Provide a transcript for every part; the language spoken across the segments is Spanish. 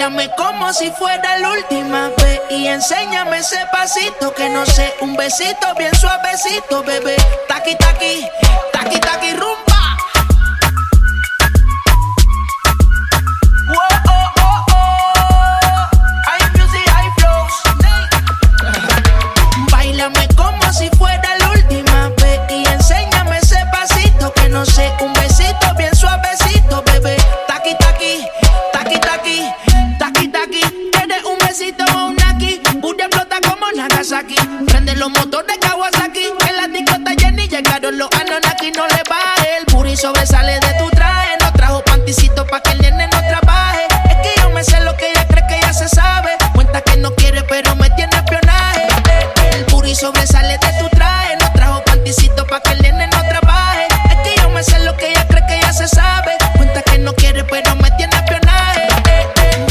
Báilame como si fuera la última vez y enséñame ese pasito que no sé, un besito bien suavecito, bebé. Taqui, taqui, taqui, taqui, rumba. Báilame como si fuera la última vez y enséñame ese pasito que no sé, un besito bien suavecito, bebé. Taqui, taqui, taqui, taqui, taqui, taqui. ¿Quieres un besito o un aquí? Booty explota como Nagasaki. Prende los motores Kawasaki. En la discota Jenny llegaron los Anunnaki. No le baje, el booty sobresale de tu traje. No trajo panticito pa' que el nene no trabaje. Es que yo me sé lo que ella cree que ya se sabe. Cuenta que no quiere pero me tiene espionaje. El booty sobresale de tu traje. No trajo panticito pa' que el nene no trabaje. Es que yo me sé lo que ella cree que ya se sabe. Cuenta que no quiere pero me tiene espionaje.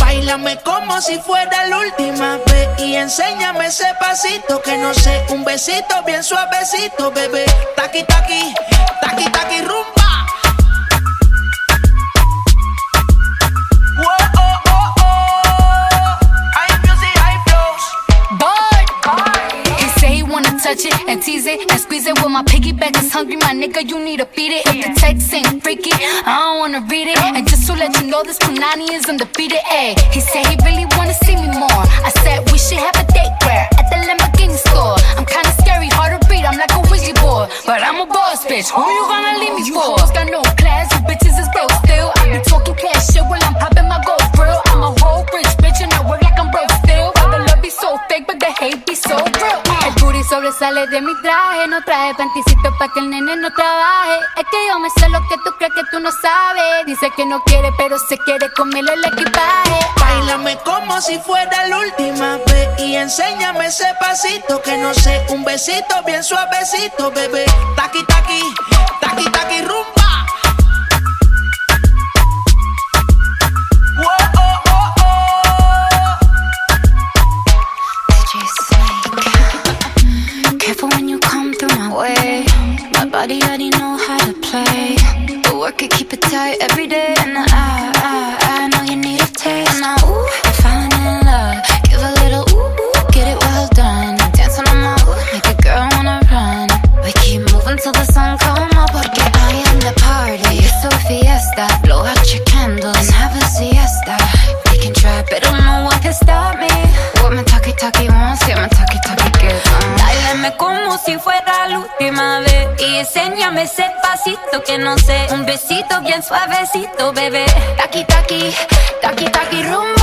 Báilame como si fuera la última vez y enséñame ese pasito que no sé, un besito bien suavecito, bebé. Taqui, taqui, taqui, taqui, rumba. Touch it and tease it and squeeze it. When my piggyback is hungry, my nigga, you need to feed it. If the text ain't freaky, I don't wanna read it. And just to let you know, this Punani is undefeated. Ayy, he said he really wanna see me more. I said we should have a date where at the Lamborghini store. I'm kinda scary, hard to read, I'm like a Ouija board, but I'm a boss bitch. Who you gonna leave me for? Hoes got no class, you bitches is broke still. I be talking cash shit while I'm popping my gold grill. I'm a whole rich bitch and I work like I'm broke still. Why the love be so fake, but the hate be so real. El booty sobresale de mi traje, no traje panticito pa' que el nene no trabaje. Es que yo me sé lo que tú crees que tú no sabes. Dice que no quiere, pero se quiere comerle el equipaje. Báilame como si fuera la última vez y enséñame ese pasito que no sé, un besito bien suavecito, bebé. Taqui, taqui, taqui, taqui, rumba. Careful when you come through my way. My body already know how to play. But work it, keep it tight every day. And I know you need a taste. And now, ooh, I'm falling in love. Give a little ooh, get it well done. Dance on my ooh, make a girl wanna run. We keep moving till the sun come up. Porque I am the party. It's a fiesta. Blow out your candles and have a siesta. They can try, but no one can stop me. What my talkie wants, yeah, my talkie get on. Báilame como si fuera la última vez y enséñame ese pasito que no sé, un besito bien suavecito, bebé. Taqui, taqui, taqui, taqui, rumba.